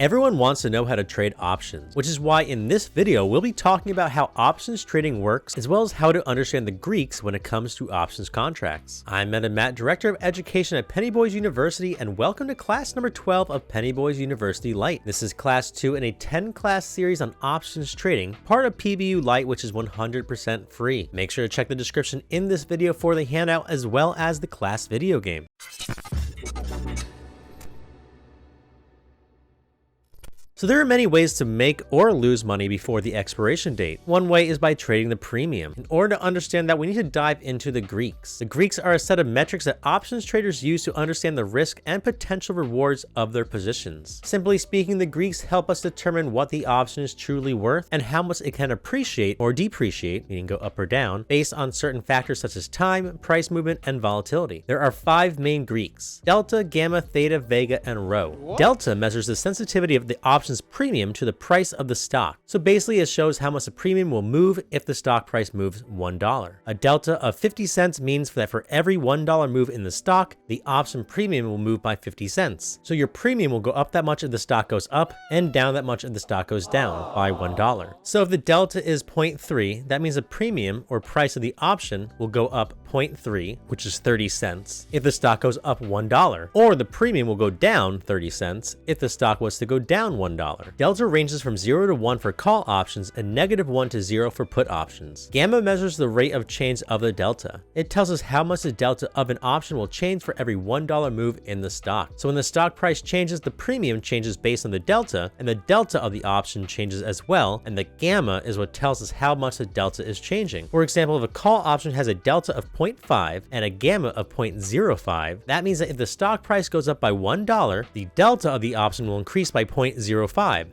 Everyone wants to know how to trade options, which is why in this video we'll be talking about how options trading works, as well as how to understand the Greeks when it comes to options contracts. I'm Matt, Director of Education at Pennybois University, and welcome to class number 12 of Pennybois University LITE. This is class 2 in a 10-class series on options trading, part of PBU LITE, which is 100% free. Make sure to check the description in this video for the handout as well as the class video game. So there are many ways to make or lose money before the expiration date. One way is by trading the premium. In order to understand that, we need to dive into the Greeks. The Greeks are a set of metrics that options traders use to understand the risk and potential rewards of their positions. Simply speaking, the Greeks help us determine what the option is truly worth and how much it can appreciate or depreciate, meaning go up or down, based on certain factors such as time, price movement, and volatility. There are 5 main Greeks: delta, gamma, theta, vega, and rho. Delta measures the sensitivity of the option premium to the price of the stock. So basically it shows how much the premium will move if the stock price moves $1. A delta of 50 cents means that for every $1 move in the stock, the option premium will move by 50 cents. So your premium will go up that much if the stock goes up, and down that much if the stock goes down by $1. So if the delta is 0.3, that means the premium or price of the option will go up 0.3, which is 30 cents, if the stock goes up $1, or the premium will go down 30 cents if the stock was to go down $1. Delta ranges from 0 to 1 for call options and -1 to 0 for put options. Gamma measures the rate of change of the delta. It tells us how much the delta of an option will change for every $1 move in the stock. So when the stock price changes, the premium changes based on the delta, and the delta of the option changes as well, and the gamma is what tells us how much the delta is changing. For example, if a call option has a delta of 0.5 and a gamma of 0.05, that means that if the stock price goes up by $1, the delta of the option will increase by 0.05.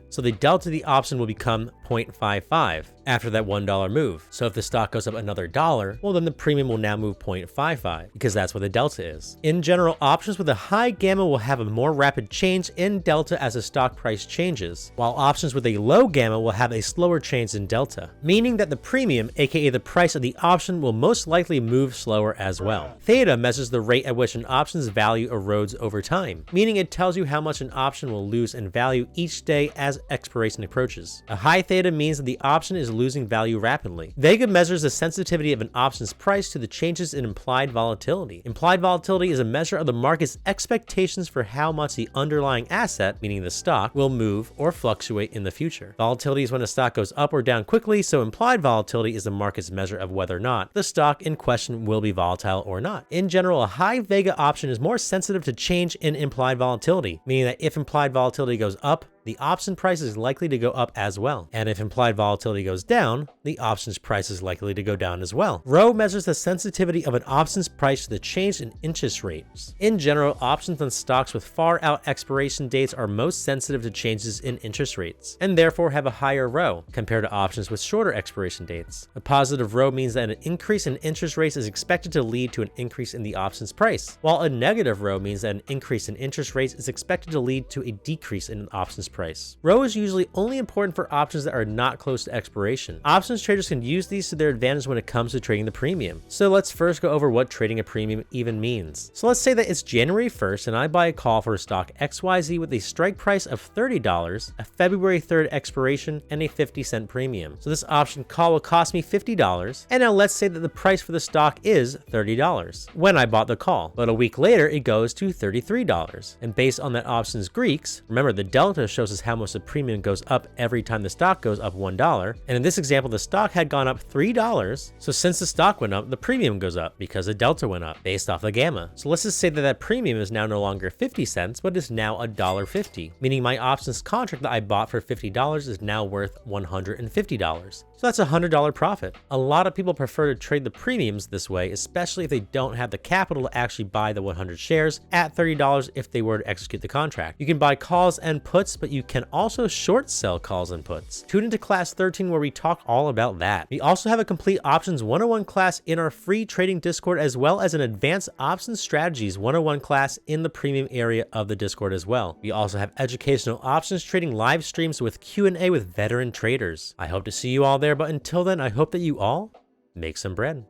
So the delta of the option will become 0.55 after that $1 move. So if the stock goes up another $1, well then the premium will now move 0.55 because that's what the delta is. In general, options with a high gamma will have a more rapid change in delta as the stock price changes, while options with a low gamma will have a slower change in delta, meaning that the premium, aka the price of the option, will most likely move slower as well. Theta measures the rate at which an option's value erodes over time, meaning it tells you how much an option will lose in value each day as expiration approaches. A high theta means that the option is losing value rapidly. Vega measures the sensitivity of an option's price to the changes in implied volatility. Implied volatility is a measure of the market's expectations for how much the underlying asset, meaning the stock, will move or fluctuate in the future. Volatility is when a stock goes up or down quickly, so implied volatility is the market's measure of whether or not the stock in question will be volatile or not. In general, a high Vega option is more sensitive to change in implied volatility, meaning that if implied volatility goes up, the option price is likely to go up as well. And if implied volatility goes down, the option's price is likely to go down as well. Rho measures the sensitivity of an option's price to the change in interest rates. In general, options on stocks with far out expiration dates are most sensitive to changes in interest rates, and therefore have a higher Rho compared to options with shorter expiration dates. A positive Rho means that an increase in interest rates is expected to lead to an increase in the option's price, while a negative Rho means that an increase in interest rates is expected to lead to a decrease in an option's price. Rho is usually only important for options that are not close to expiration. Options traders can use these to their advantage when it comes to trading the premium. So let's first go over what trading a premium even means. So let's say that it's January 1st and I buy a call for a stock XYZ with a strike price of $30, a February 3rd expiration, and a 50-cent premium. So this option call will cost me $50, and now let's say that the price for the stock is $30 when I bought the call, but a week later it goes to $33. And based on that option's Greeks, remember the delta shows us how much the premium goes up every time the stock goes up $1. And in this example, the stock had gone up $3. So since the stock went up, the premium goes up because the delta went up based off the gamma. So let's just say that that premium is now no longer 50 cents, but is now $1.50, meaning my options contract that I bought for $50 is now worth $150. So that's a $100 profit. A lot of people prefer to trade the premiums this way, especially if they don't have the capital to actually buy the 100 shares at $30 if they were to execute the contract. You can buy calls and puts, but you can also short sell calls and puts. Tune into class 13 where we talk all about that. We also have a complete options 101 class in our free trading Discord, as well as an advanced options strategies 101 class in the premium area of the Discord as well. We also have educational options trading live streams with Q&A with veteran traders. I hope to see you all there, but until then, I hope that you all make some bread.